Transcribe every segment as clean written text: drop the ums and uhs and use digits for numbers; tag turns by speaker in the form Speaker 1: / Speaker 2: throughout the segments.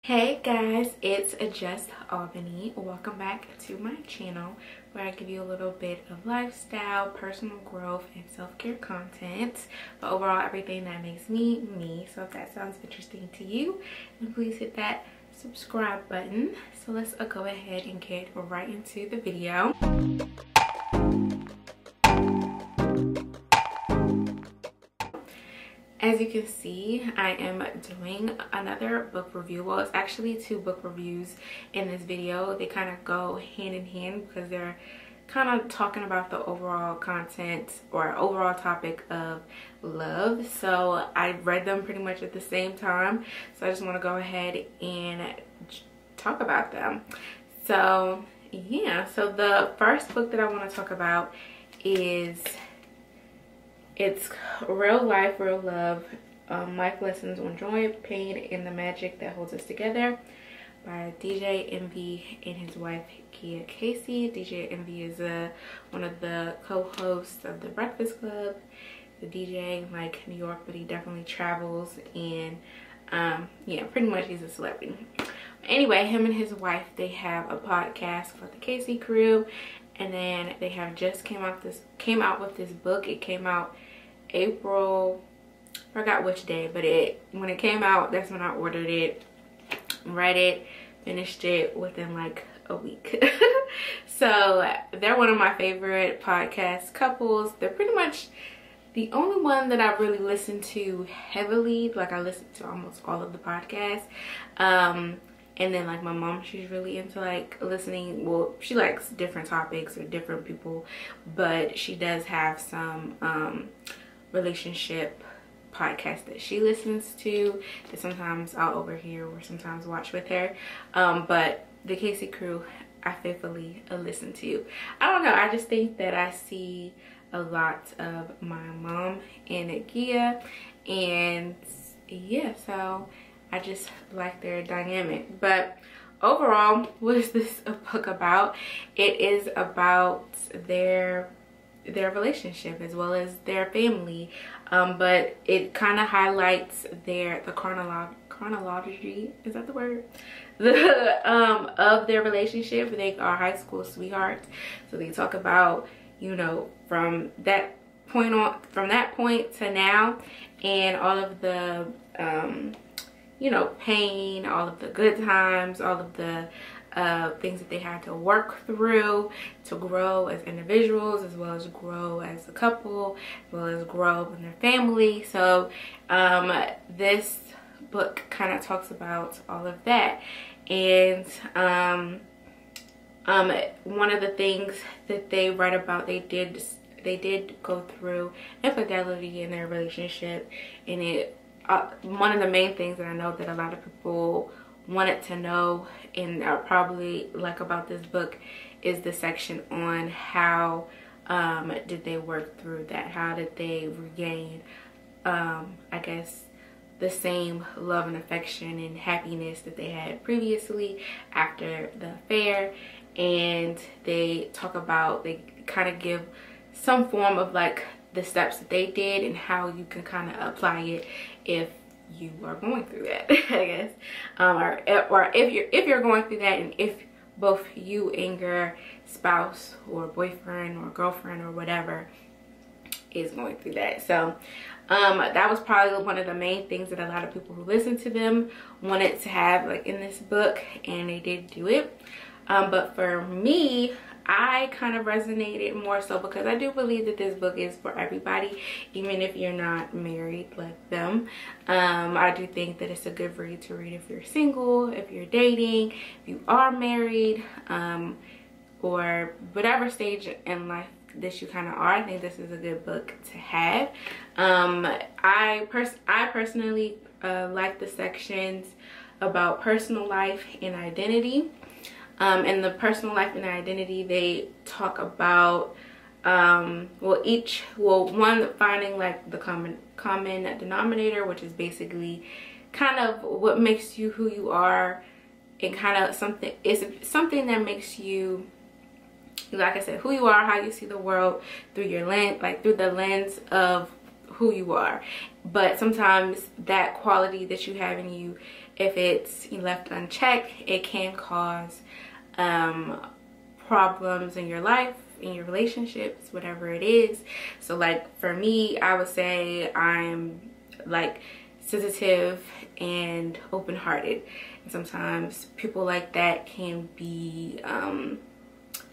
Speaker 1: Hey guys, it's Just Albany. Welcome back to my channel where I give you a little bit of lifestyle, personal growth, and self-care content, but overall everything that makes me me. So if that sounds interesting to you, then please hit that subscribe button. So let's go ahead and get right into the video. As you can see, I am doing another book review. Well, it's actually two book reviews in this video. They kind of go hand in hand because they're kind of talking about the overall content or overall topic of love. So I read them pretty much at the same time. So I just want to go ahead and talk about them. So yeah, so the first book that I want to talk about is it's Real Life, Real Love, Life Lessons on Joy, Pain, and the Magic That Holds Us Together by DJ Envy and his wife, Kia Casey. DJ Envy is one of the co-hosts of The Breakfast Club, the DJ in like New York, but he definitely travels and yeah, pretty much he's a celebrity. Anyway, him and his wife, they have a podcast called The Casey Crew, and then they have just came out with this book. It came out April, I forgot which day, but when it came out, that's when I ordered it, read it, finished it within like a week. So they're one of my favorite podcast couples. They're pretty much the only one that I really listen to heavily. Like I listen to almost all of the podcasts. And then like my mom, she's really into like listening. Well, she likes different topics or different people, but she does have some relationship podcasts that she listens to that sometimes I'll overhear or sometimes watch with her. But the Casey Crew, I faithfully listen to. I don't know, I just think that I see a lot of my mom in Gia, and yeah, so I just like their dynamic. But overall, what is this book about? It is about their relationship as well as their family, but it kind of highlights the chronology, is that the word, of their relationship. They are high school sweethearts, so they talk about, you know, from that point to now, and all of the you know, pain, all of the good times, all of the things that they had to work through to grow as individuals, as well as grow as a couple, as well as grow in their family. So this book kind of talks about all of that. And one of the things that they write about, they did go through infidelity in their relationship, and one of the main things that I know that a lot of people wanted to know and probably like about this book is the section on how did they work through that, how did they regain I guess the same love and affection and happiness that they had previously after the affair. And they talk about, they kind of give some form of like the steps that they did and how you can kind of apply it if you are going through that, I guess, or if you're going through that, and if both you and your spouse or boyfriend or girlfriend or whatever is going through that. So that was probably one of the main things that a lot of people who listen to them wanted to have like in this book, and they did do it. But for me, I kind of resonated more so because I do believe that this book is for everybody, even if you're not married like them. I do think that it's a good read to read if you're single, if you're dating, if you are married, or whatever stage in life that you kind of are. I think this is a good book to have. I personally like the sections about personal life and identity. In the personal life and identity, they talk about one finding like the common denominator, which is basically kind of what makes you who you are, and kind of something that makes you, like I said, who you are, how you see the world through your lens, like through the lens of who you are. But sometimes that quality that you have in you if it's left unchecked, it can cause problems in your life, in your relationships, whatever it is. So like for me, I would say I'm like sensitive and open-hearted, and sometimes people like that can be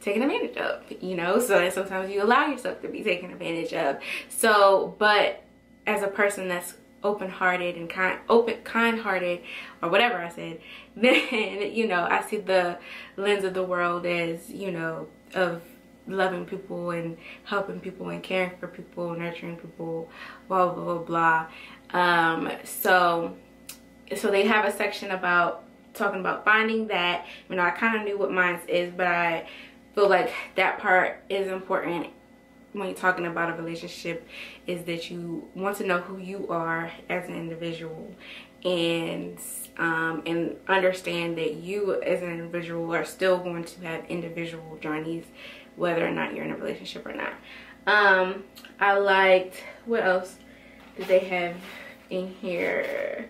Speaker 1: taken advantage of, you know. So sometimes you allow yourself to be taken advantage of. So but as a person that's open-hearted and kind-hearted, or whatever I said, then you know, I see the lens of the world as, you know, of loving people and helping people and caring for people, nurturing people, blah blah blah blah. So they have a section about talking about finding that. You know, I kind of knew what mine is, but I feel like that part is important when you're talking about a relationship, is that you want to know who you are as an individual, and understand that you as an individual are still going to have individual journeys, whether or not you're in a relationship or not. I liked, what else did they have in here?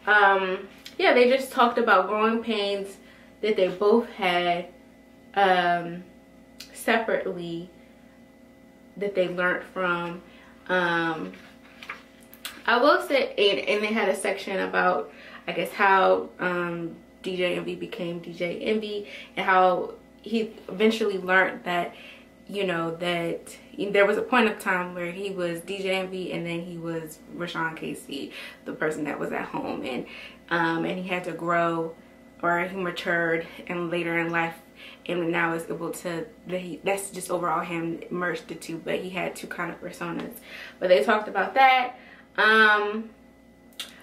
Speaker 1: Yeah, they just talked about growing pains that they both had separately, that they learned from. I will say, and they had a section about, I guess, how DJ Envy became DJ Envy, and how he eventually learned that, you know, that there was a point of time where he was DJ Envy, and then he was Rashawn Casey, the person that was at home, and he had to grow, or he matured, and later in life, and now is able to, that's just overall him, merged the two, but he had two kind of personas. But they talked about that. I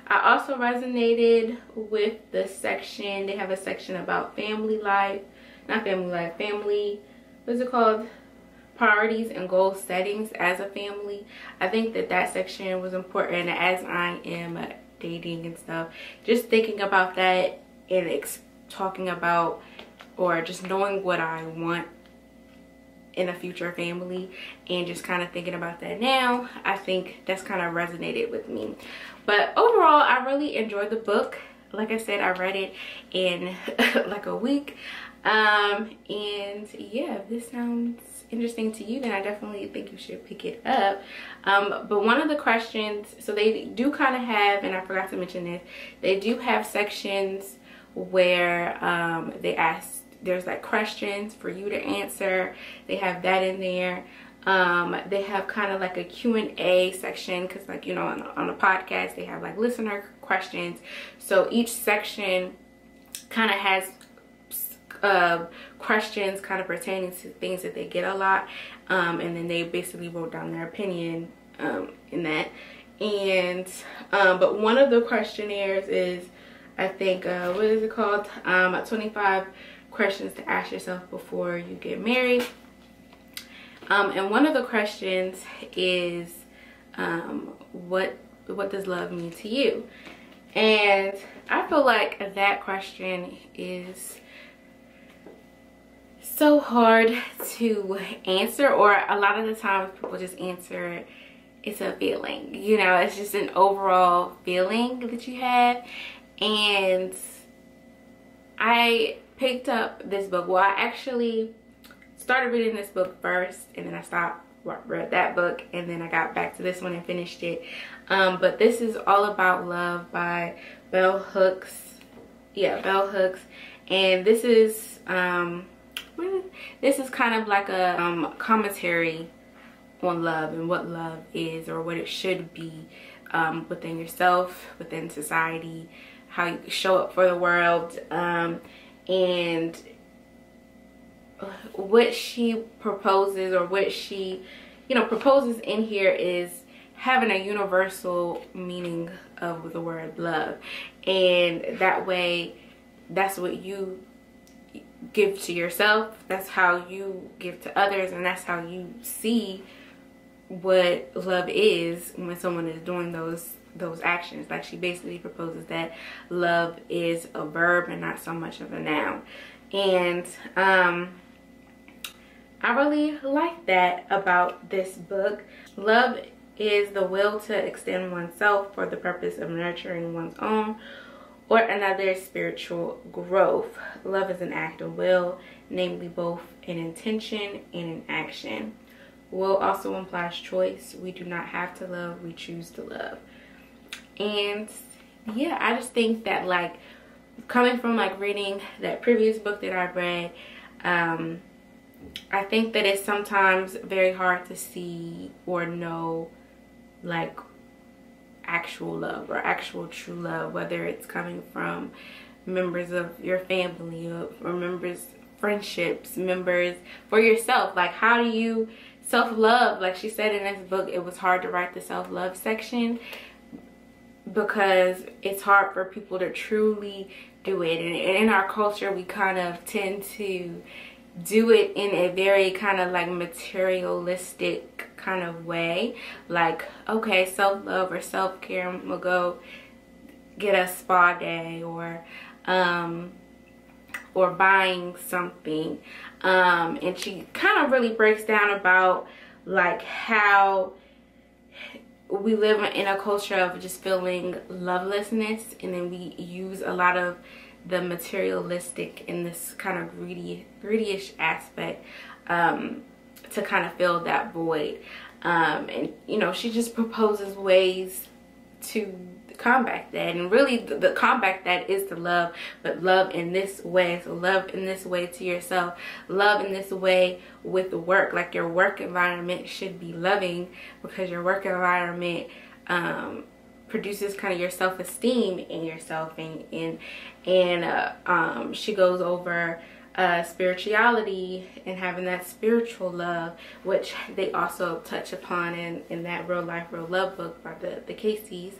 Speaker 1: also resonated with the section, they have a section about family life, not family life, family, what's it called? Priorities and goal settings as a family. I think that that section was important as I am dating and stuff. Just thinking about that and talking about, or just knowing what I want in a future family, and just kind of thinking about that now, I think that's kind of resonated with me. But overall, I really enjoyed the book. Like I said, I read it in like a week. And yeah, if this sounds interesting to you, then I definitely think you should pick it up. But one of the questions, so they do kind of have, and I forgot to mention this, they do have sections where they ask, there's like questions for you to answer. They have that in there. They have kind of like a Q&A section, because like, you know, on a podcast they have like listener questions. So each section kind of has questions kind of pertaining to things that they get a lot, and then they basically wrote down their opinion in that. And but one of the questionnaires is, I think, what is it called, 25 questions to ask yourself before you get married. And one of the questions is, what does love mean to you? And I feel like that question is so hard to answer, or a lot of the times people just answer it's a feeling, you know, it's just an overall feeling that you have. And I picked up this book, well, I actually started reading this book first, and then I stopped, read that book, and then I got back to this one and finished it. But this is All About Love by Belle Hooks. Yeah, Belle Hooks. And this is kind of like a commentary on love and what love is, or what it should be, within yourself, within society, how you show up for the world. And what she proposes, or what she, you know, proposes in here, is having a universal meaning of the word love. And that way, that's what you give to yourself, that's how you give to others, and that's how you see what love is when someone is doing those actions. Like, she basically proposes that love is a verb and not so much of a noun. And I really like that about this book. Love is the will to extend oneself for the purpose of nurturing one's own or another spiritual growth. Love is an act of will, namely both an intention and an action. Will also implies choice. We do not have to love, we choose to love. And yeah, I just think that, like, coming from like reading that previous book that I read, I think that it's sometimes very hard to see or know like actual love or actual true love, whether it's coming from members of your family or members, friendships, members, for yourself. Like, how do you self-love? Like she said in this book, it was hard to write the self-love section because it's hard for people to truly do it. And in our culture, we kind of tend to do it in a very kind of like materialistic kind of way. Like, okay, self-love or self-care, I'm gonna go get a spa day, or buying something. And she kind of really breaks down about like how we live in a culture of just feeling lovelessness, and then we use a lot of the materialistic and this kind of greedyish aspect to kind of fill that void. And you know, she just proposes ways to combat that, and really the combat that is to love, but love in this way. So love in this way to yourself, love in this way with the work. Like, your work environment should be loving, because your work environment produces kind of your self-esteem in yourself. And she goes over spirituality and having that spiritual love, which they also touch upon in that Real Life Real Love book by the Caseys.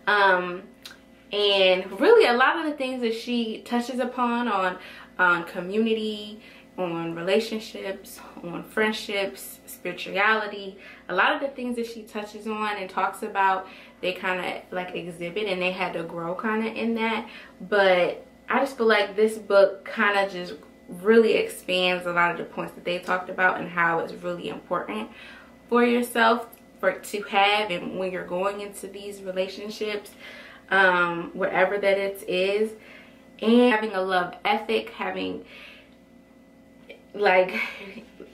Speaker 1: And really a lot of the things that she touches upon on community, on relationships, on friendships, spirituality, a lot of the things that she touches on and talks about, they kind of like exhibit, and they had to grow kind of in that. But I just feel like this book kind of just really expands a lot of the points that they talked about, and how it's really important for yourself to have, and when you're going into these relationships, whatever that it is, and having a love ethic, having like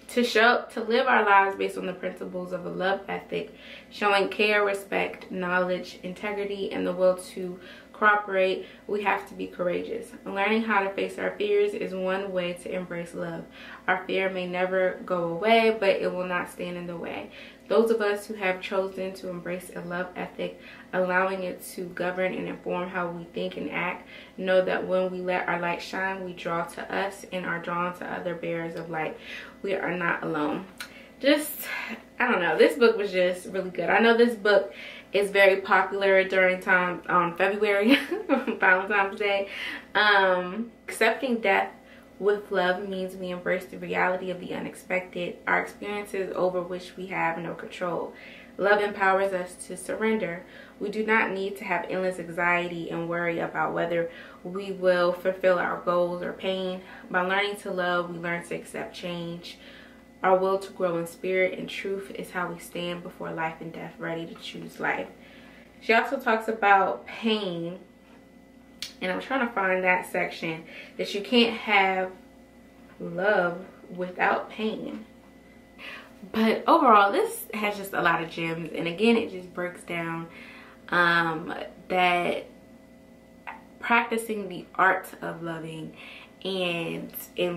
Speaker 1: to live our lives based on the principles of a love ethic, showing care, respect, knowledge, integrity, and the will to cooperate. We have to be courageous. Learning how to face our fears is one way to embrace love. Our fear may never go away, but it will not stand in the way. Those of us who have chosen to embrace a love ethic, allowing it to govern and inform how we think and act, know that when we let our light shine, we draw to us and are drawn to other bearers of light. We are not alone. Just, I don't know, this book was just really good. I know this book is very popular during February, Valentine's Day. Accepting death with love means we embrace the reality of the unexpected, our experiences over which we have no control. Love empowers us to surrender. We do not need to have endless anxiety and worry about whether we will fulfill our goals or pain. By learning to love, we learn to accept change. Our will to grow in spirit and truth is how we stand before life and death, ready to choose life. She also talks about pain, and I'm trying to find that section, that you can't have love without pain. But overall, this has just a lot of gems, and again, it just breaks down that practicing the art of loving, and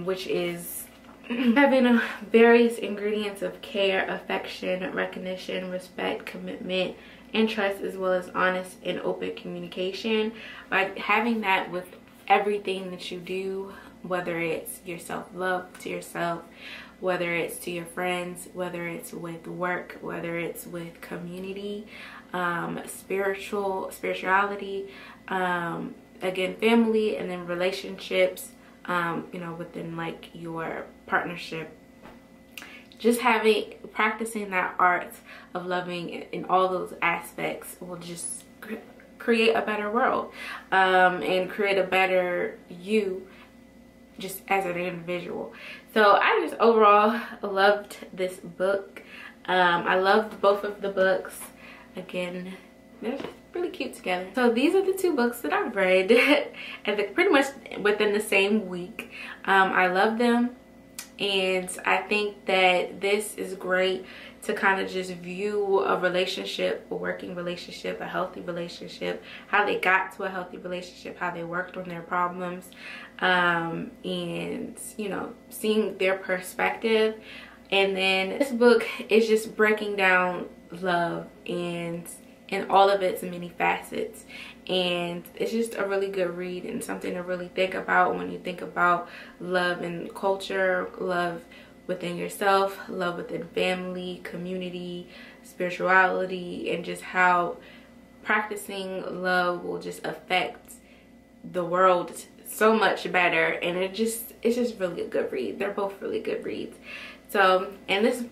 Speaker 1: which is having various ingredients of care, affection, recognition, respect, commitment, and trust, as well as honest and open communication. By having that with everything that you do, whether it's your self-love to yourself, whether it's to your friends, whether it's with work, whether it's with community, spirituality, again, family, and then relationships, you know, within like your partnership. Just practicing that art of loving in all those aspects will just create a better world, and create a better you just as an individual. So I just overall loved this book. I loved both of the books. Again, they're really cute together. So these are the two books that I've read and pretty much within the same week. I love them, and I think that this is great to kind of just view a relationship, a working relationship, a healthy relationship, how they got to a healthy relationship, how they worked on their problems, and you know, seeing their perspective. And then this book is just breaking down love and in all of its many facets, and it's just a really good read and something to really think about when you think about love and culture, love within yourself, love within family, community, spirituality, and just how practicing love will just affect the world so much better. And it's just really a good read. They're both really good reads. So, and this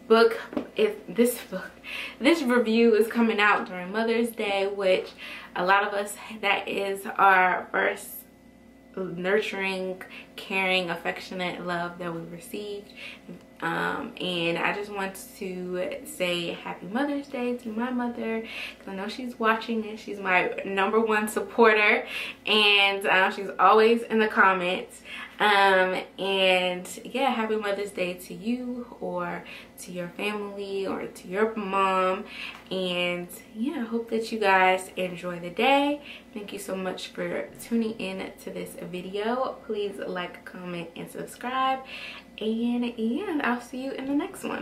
Speaker 1: review is coming out during Mother's Day, which a lot of us, that is our first nurturing, caring, affectionate love that we received. And I just want to say happy Mother's Day to my mother, because I know she's watching this. She's my #1 supporter, and she's always in the comments. And yeah, happy Mother's Day to you, or to your family, or to your mom. And yeah, I hope that you guys enjoy the day. Thank you so much for tuning in to this video. Please like, comment, and subscribe. And yeah, I'll see you in the next one.